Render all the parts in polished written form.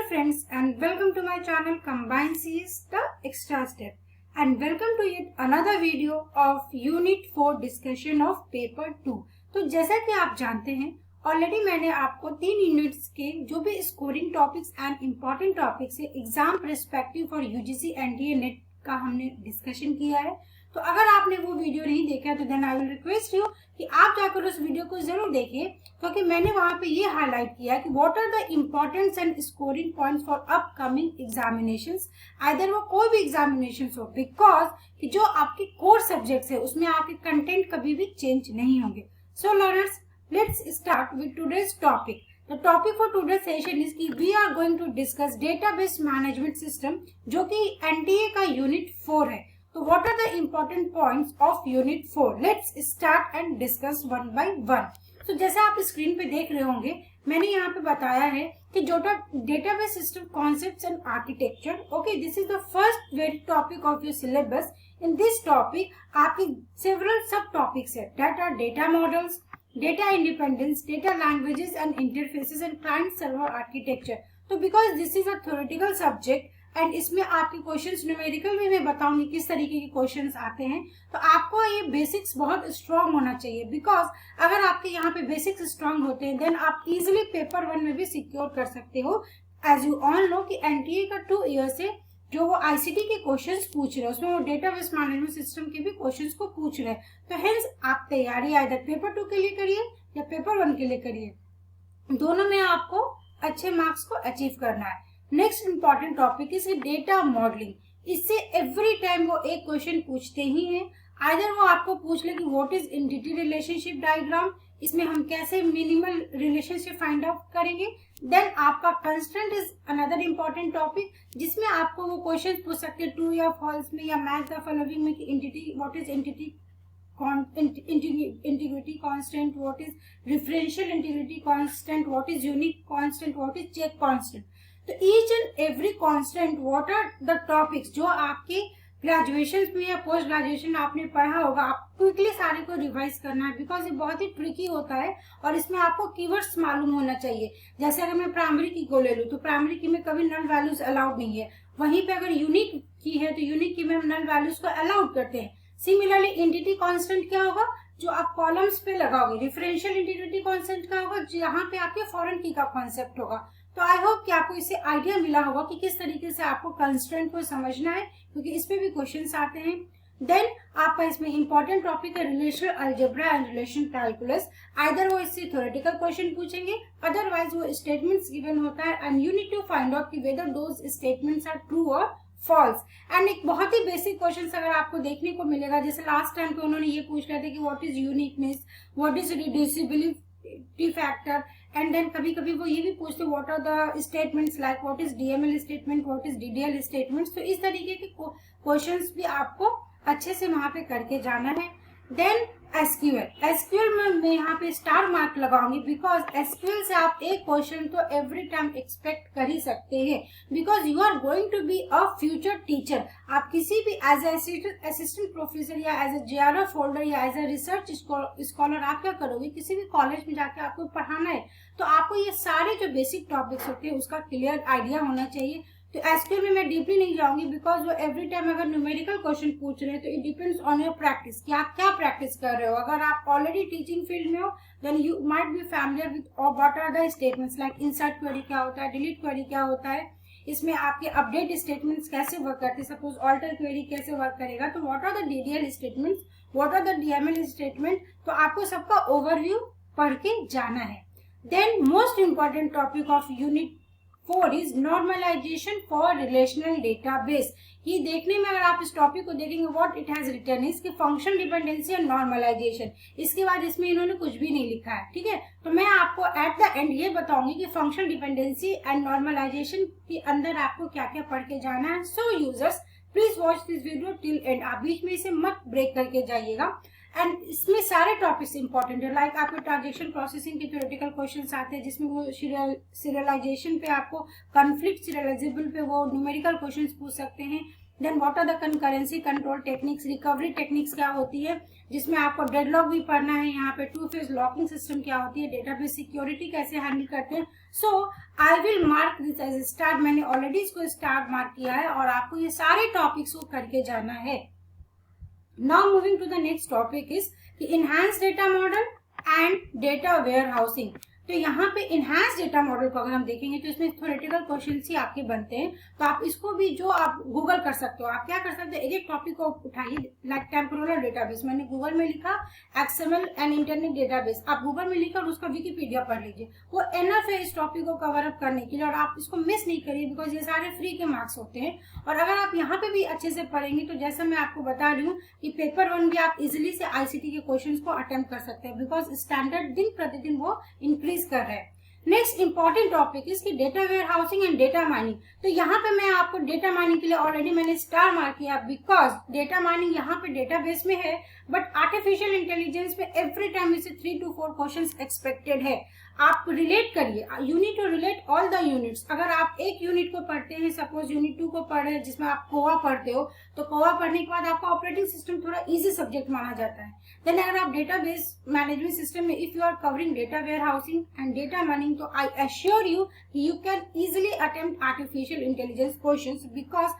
friends and welcome to my channel Combined CS The Extra Step and welcome to yet another video of Unit 4 discussion of Paper 2। तो जैसा कि आप जानते हैं already मैंने आपको 3 यूनिट्स के जो भी scoring topics and important topics है exam perspective for UGC NDA NET का हमने डिस्कशन किया है। तो अगर आपने वो वीडियो नहीं देखा तो then I will request you कि आप जाकर उस वीडियो को जरूर देखिए, क्योंकि मैंने वहां पे ये हाईलाइट किया कि what are the importance and scoring points for upcoming examinations, either वो कोई भी एग्जामिनेशन हो, बिकॉज कि जो आपके कोर सब्जेक्ट्स है उसमें आपके कंटेंट कभी भी चेंज नहीं होंगे। सो learners, let's start with today's topic. The topic for today's session is कि we are going to discuss database management system जो कि NTA का यूनिट 4 है। तो what are the important points of unit 4? Let's start and discuss one by one. तो जैसे आप screen पे देख रहे होंगे मैंने यहाँ पे बताया है कि जो database system concepts and architecture. Okay, this is the first very topic of your syllabus. In this topic आपके सेवरल सब टॉपिक्स है, data models, data independence, data languages and interfaces and client server architecture। तो because this is a theoretical subject and इसमें आपके questions numerical में मैं बताऊंगी किस तरीके के क्वेश्चंस आते हैं, तो आपको ये बेसिक्स बहुत स्ट्रांग होना चाहिए। बिकॉज अगर आपके यहाँ पे बेसिक्स स्ट्रांग होते हैं देन आप इजिली पेपर 1 में भी सिक्योर कर सकते हो। एज यू ऑल नो कि एनटीए का 2 ईयर से जो वो आईसीटी के क्वेश्चंस पूछ रहे हैं उसमें वो डेटाबेस मैनेजमेंट सिस्टम के भी क्वेश्चंस को पूछ रहे हैं। तो हेंस आप तैयारी आइदर पेपर 2 के लिए करिए या पेपर 1 के लिए करिए, दोनों में आपको अच्छे मार्क्स को अचीव करना है। Next important topic is data modelling. इससे एवरी टाइम वो एक क्वेश्चन पूछते ही हैं, आइदर वो आपको पूछ ले कि what is entity relationship diagram, इसमें हम कैसे मिनिमल रिलेशनशिप फाइंड आउट करेंगे। देन आपका constraint is another important topic जिसमें आपको वो क्वेश्चन पूछ सकते हैं ट्रू या फॉल्स में या मैच द फॉलोइंग में कि entity, what is entity integrity constant, what is referential integrity constant, what is unique constant, what is check constant. तो each and every constant, what are the topics जो आपके graduation में या post graduation आपने पढ़ा होगा, आप क्विकली सारे को रिवाइज करना है। बिकॉज ये बहुत ही ट्रिकी होता है और इसमें आपको कीवर्ड्स मालूम होना चाहिए। जैसे अगर मैं प्राइमरी की को ले लूँ तो प्राइमरी की में कभी नल वैल्यूज अलाउड नहीं है, वहीं पे अगर यूनिक की है तो यूनिक की में हम नल वैल्यूज को अलाउड करते हैं। सिमिलरली इंटिटी कांस्टेंट क्या होगा जो आप कॉलम्स पे लगाओगे, डिफरेंशियल इंटीग्रिटी कांस्टेंट क्या होगा जहाँ पे आपके फॉरेन की का कॉन्सेप्ट होगा। तो आई होप कि आपको इससे आइडिया मिला होगा कि किस तरीके से आपको कंस्ट्रेंट को समझना है, क्योंकि इसमें भी क्वेश्चंस आते हैं। देन आपका इसमें इंपॉर्टेंट टॉपिक है relational algebra and relation calculus. Either वो इससे थ्योरेटिकल क्वेश्चन पूछेंगे, अदरवाइज वो स्टेटमेंट्स गिवन होता है and you need to find out कि whether those statements are true और फॉल्स। एंड एक बहुत ही बेसिक क्वेश्चन अगर आपको देखने को मिलेगा, जैसे लास्ट टाइम पे उन्होंने ये पूछ रहे थे कि what is uniqueness, what is reducibility factor, and then कभी कभी वो ये भी पूछते what are the statements like what is DML statement, what is DDL statements. तो इस तरीके के क्वेश्चंस भी आपको अच्छे से वहां पे करके जाना है। देन एसक्यूएल में मैं यहाँ पे स्टार मार्क लगाऊंगी बिकॉज एसक्यूएल से आप एक क्वेश्चन तो एवरी टाइम एक्सपेक्ट कर ही सकते हैं, because you are going to be a future teacher. आप किसी भी एज असिस्टेंट प्रोफेसर या एज ए जेआरएफ होल्डर या एज ए रिसर्च स्कॉलर आप क्या करोगे, किसी भी कॉलेज में जाके आपको पढ़ाना है, तो आपको ये सारे जो बेसिक टॉपिक्स होते हैं उसका क्लियर आइडिया होना चाहिए। तो एसक्यूएल में मैं डीपली नहीं जाऊंगी बिकॉज वो एवरी टाइम अगर न्यूमेरिकल क्वेश्चन पूछ रहे हैं तो it depends on your practice कि आप क्या प्रैक्टिस कर रहे हो। अगर आप ऑलरेडी टीचिंग फील्ड में हो then you might be familiar with what are the statements like insert query क्या होता है, डिलीट क्वेरी क्या होता है, इसमें आपके अपडेट स्टेटमेंट्स कैसे वर्क करते हैं, सपोज ऑल्टर क्वेरी कैसे वर्क करेगा, तो what are the DDL statements, what are the DML statement. तो आपको सबका ओवरव्यू पढ़ के जाना है। Then most important topic of unit 4 is normalization for relational database. ये देखने में अगर आप इस टॉपिक को देखेंगे what it has written is कि फंक्शन डिपेंडेंसी एंड नॉर्मलाइजेशन, इसके बाद इसमें इन्होंने कुछ भी नहीं लिखा है। ठीक है, तो मैं आपको एट द एंड ये बताऊंगी कि फंक्शन डिपेंडेंसी एंड नॉर्मलाइजेशन के अंदर आपको क्या क्या पढ़ के जाना है। So users please watch this video till end, आप बीच में इसे मत ब्रेक करके जाइएगा। एंड इसमें सारे टॉपिक्स इंपॉर्टेंट है, लाइक आपके ट्रांजेक्शन प्रोसेसिंग के थ्योरेटिकल क्वेश्चंस आते हैं जिसमें वो सीरियलाइजेशन पे आपको कॉन्फ्लिक्ट सीरियलाइजेबल पे वो न्यूमेरिकल क्वेश्चंस पूछ सकते हैं। Then what are the concurrency control techniques, recovery techniques क्या होती है, जिसमें आपको डेडलॉक भी पढ़ना है, यहाँ पे टू फेज लॉकिंग सिस्टम क्या होती है, डेटाबेस सिक्योरिटी कैसे हैंडल करते हैं. So I will mark this as start. मैंने ऑलरेडी इसको स्टार्ट मार्क किया है और आपको ये सारे टॉपिक्स को करके जाना है. Now moving to the next topic is enhance data model and data warehousing. तो यहाँ पे इनहैंस डेटा मॉडल को अगर हम देखेंगे तो इसमें थ्योरेटिकल क्वेश्चंस ही आपके बनते हैं. तो आप इसको भी जो आप गूगल कर सकते हो, आप क्या कर सकते हो, एक एक टॉपिक को उठाइए. लाइक टेम्पोरल डेटाबेस मैंने गूगल में लिखा, एक्सएमएल एंड इंटरनेट डेटाबेस आप गूगल में लिखा और उसका विकिपीडिया पढ़ लीजिए. वो एनफ है इस टॉपिक को कवर अप करने के लिए, और आप इसको मिस नहीं करिए बिकॉज ये सारे फ्री के मार्क्स होते हैं. और अगर आप यहाँ पे भी अच्छे से पढ़ेंगे तो जैसा मैं आपको बता रही हूँ कि पेपर 1 भी आप इजिली से आईसीटी के क्वेश्चन को अटेम्प्ट कर सकते हैं बिकॉज स्टैंडर्ड दिन प्रतिदिन वो इंक्रीज कर रहे हैं. Next important topic is data warehousing and data mining. तो यहाँ पे मैं आपको डेटा माइनिंग के लिए ऑलरेडी मैंने स्टार मार्क किया बिकॉज डेटा माइनिंग यहाँ पे डेटाबेस में है, बट आर्टिफिशियल इंटेलिजेंस में एवरी टाइम इसे 3 to 4 क्वेश्चंस एक्सपेक्टेड है. आप रिलेट करिए, you need to relate all the units. अगर आप एक यूनिट को पढ़ते हैं, सपोज यूनिट 2 को पढ़ रहे हैं जिसमें आप कोवा पढ़ते हो, तो कोवा पढ़ने के बाद आपका ऑपरेटिंग सिस्टम थोड़ा इजी सब्जेक्ट माना जाता है. देन अगर आप डेटाबेस मैनेजमेंट सिस्टम में if you are covering data warehousing and data mining, तो I assure you you can easily attempt artificial intelligence questions. Because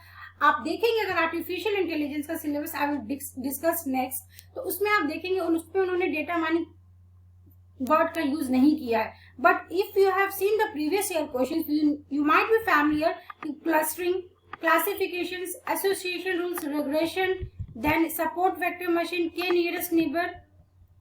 आप देखेंगे अगर आर्टिफिशियल इंटेलिजेंस का syllabus I will discuss next, तो उसमें आप देखेंगे उसमें उन्होंने डेटा माइनिंग वर्ड का यूज नहीं किया है. But if you have seen the previous year questions, you might be familiar to clustering, classifications, association rules, regression, then support vector machine, K nearest neighbour,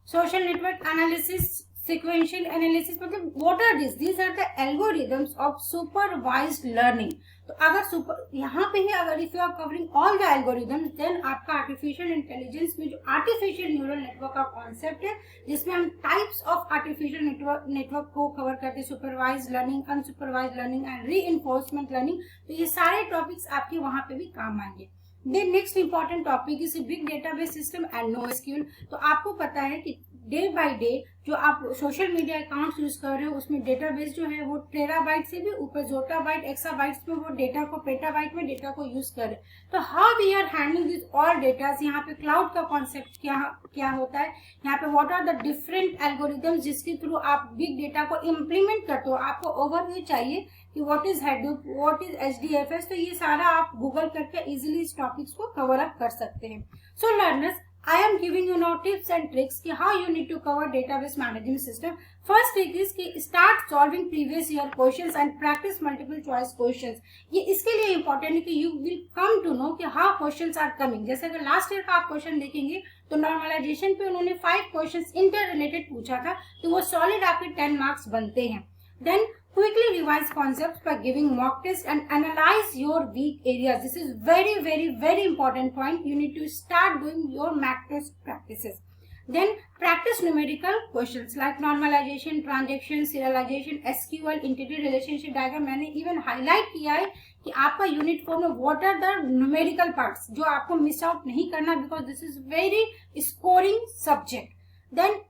social network analysis, sequential analysis. मतलब what are these? These are the algorithms of supervised learning. तो अगर यहाँ पे है, अगर if you are covering all the algorithms, then आपका artificial intelligence में जो artificial neural network का concept है, जिसमें हम types of artificial network को cover करते हैं, supervised learning, unsupervised learning and reinforcement learning. तो ये सारे topics आपके वहाँ पे भी काम आएंगे. Then next important topic is big database system and NoSQL. तो आपको पता है कि डे बाय डे जो आप सोशल मीडिया अकाउंट्स यूज कर रहे हो उसमें डेटाबेस जो है वो टेराबाइट से भी ऊपर जोटाबाइट, एक्साबाइट्स में वो डेटा को, पेटाबाइट में डेटा को यूज कर रहे. तो how we are handling this all data. यहाँ पे क्लाउड का कॉन्सेप्ट क्या होता है, यहाँ पे what are the different algorithms जिसके थ्रू आप बिग डेटा को इम्प्लीमेंट करते हो. आपको ओवरव्यू चाहिए कि what is Hadoop, what is HDFS. तो ये सारा आप गूगल करके इजिली इस टॉपिक्स को कवर अप कर सकते हैं. सो learners, I am giving you now tips and tricks कि how you need to cover database management system. First trick is कि start solving previous year questions and practice multiple choice questions. ये इसके लिए important है कि you will come to know कि how questions are coming. जैसे अगर last year का आप question देखेंगे तो normalization पे उन्होंने 5 questions interrelated पूछा था, तो वो solid आपके 10 marks बनते हैं. Then quickly revise concepts by giving mock test and analyze your weak areas. This is very, very, very important point. You need to start doing your mock test practices. Then practice numerical questions like normalization, transaction, serialization, SQL, entity relationship diagram. मैंने even highlight किया है कि आपका unit 4 में what are the numerical parts जो आपको miss out नहीं करना because this is very scoring subject. Then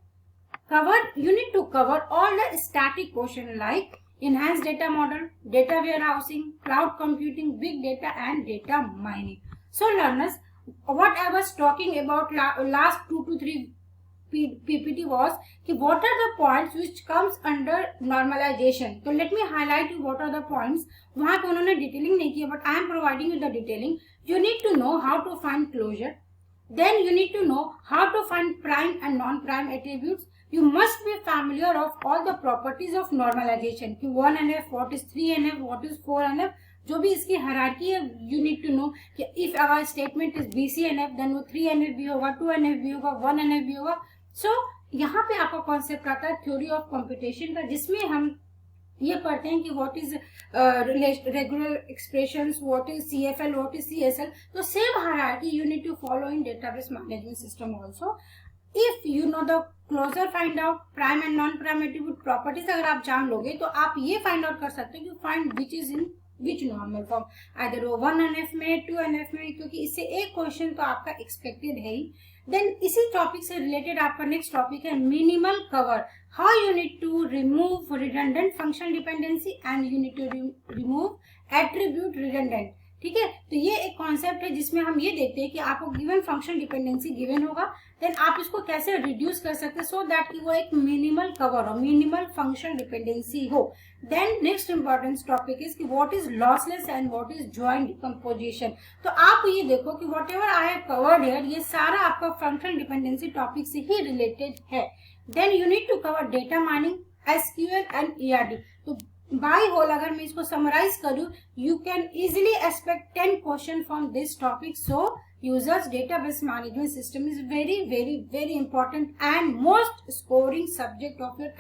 you need to cover all the static question like enhanced data model, data warehousing, cloud computing, big data and data mining. So learners, what I was talking about last 2 to 3 PPT was what are the points which comes under normalization. So let me highlight you what are the points. वहाँ पे उन्होंने detailing नहीं किया, but I am providing you the detailing. You need to know how to find closure. Then you need to know how to find prime and non-prime attributes. You must be familiar of all the properties of normalization. कि 1NF, what is 3NF, what is 4NF, जो भी इसकी hierarchy है, you need to know कि if our statement is BCNF, then वो 3NF भी होगा, 2NF भी होगा, 1NF भी होगा. So यहाँ पे आपका कॉन्सेप्ट आता है थ्योरी ऑफ कंप्यूटेशन का, जिसमें हम ये पढ़ते हैं कि what is regular expressions, what is CFL, what is CSL. तो same hierarchy you need to follow in database management system also. If you know the closure find out prime and non prime attribute properties अगर आप जान लोगे तो आप ये find out कर सकते हो कि find which is in which normal form, either वो 1NF में, 2NF में, क्योंकि इससे एक क्वेश्चन तो आपका एक्सपेक्टेड है ही. देन इसी टॉपिक से रिलेटेड आपका नेक्स्ट टॉपिक है minimal cover. How you need to remove redundant functional dependency and you need to remove attribute redundant. ठीक है। तो ये एक कॉन्सेप्ट है जिसमें हम ये देखते हैं कि आपको गिवन फंक्शन डिपेंडेंसी गिवन होगा, देन आप इसको कैसे रिड्यूस कर सकते हैं सो दैट कि वो एक मिनिमल कवर हो, मिनिमल फंक्शन डिपेंडेंसी हो। Then next important topic is कि what is lossless and what is joint decomposition. तो आप ये देखो कि whatever I have covered here, ये सारा आपका फंक्शन डिपेंडेंसी टॉपिक से ही रिलेटेड है। Then you need to cover data mining, SQL and ERD। तो बाय होल अगर मैं इसको समराइज करूं, you can easily expect 10 question from this topic. So users database management system is very very very important and most scoring subject of your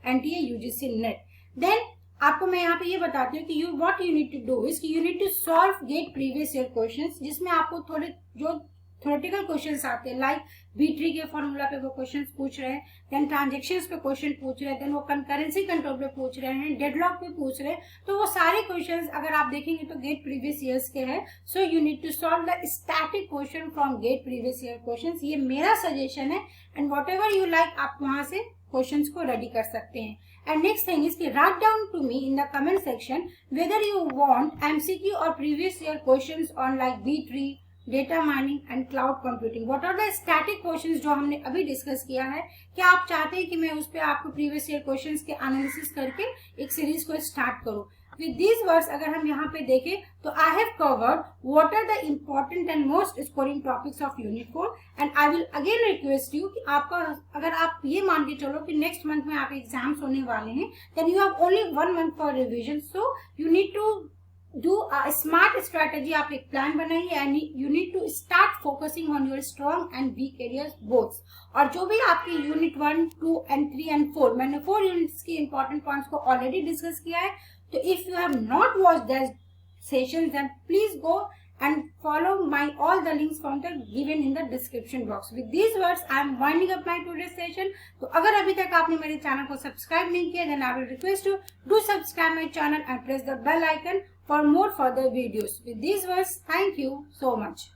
NTA UGC net. Then आपको मैं यहाँ पे ये बताती हूँ कि what you need to do is you need to solve GATE previous year questions, जिसमें आपको थोड़े जो थ्योरेटिकल क्वेश्चंस आते हैं, लाइक B-ट्री के फॉर्मूला पे वो क्वेश्चंस पूछ रहे हैं, देन ट्रांजेक्शंस पे क्वेश्चन पूछ रहे हैं, देन वो कंकरेंसी कंट्रोल पे पूछ रहे हैं, डेडलॉक पे पूछ रहे हैं। तो वो सारे क्वेश्चंस अगर आप देखेंगे तो गेट प्रीवियस ईयर्स के हैं। So you need to solve the static question from GATE previous year questions. ये मेरा सजेशन है and whatever you like आप वहां से क्वेश्चंस को रेडी कर सकते हैं। And next thing is write down to me in the comment section whether you want MCQ or previous year questions on like B-tree, data mining and cloud computing. What are the static questions जो हमने अभी discuss किया है, क्या आप चाहते हैं कि मैं उस पर आपको प्रीवियस ईयर क्वेश्चंस के एनालिसिस करके एक सीरीज को स्टार्ट करूं। विद दीज वर्ड्स अगर हम यहाँ पे देखें तो I have covered what are the important and most scoring topics of unit 4 and I will again request you कि आपका अगर आप ये मान के चलो कि नेक्स्ट मंथ में आप एग्जाम्स होने वाले हैं, then you have only 1 month for revision. So you need to do a smart strategy, आप एक प्लान बनाइए and you need to start focusing on your strong and weak areas both. और जो भी आपके यूनिट 1, 2 एंड 3 एंड 4, मैंने 4 units की important points को ऑलरेडी डिस्कस किया है। तो if you have not watch that sessions then please go and follow my all the links from the given in the description box. With these words I am winding up my today's session. तो अगर अभी तक आपने मेरे channel को subscribe नहीं किया then I will request you do subscribe my channel and press the bell icon for more further videos. With these words, thank you so much.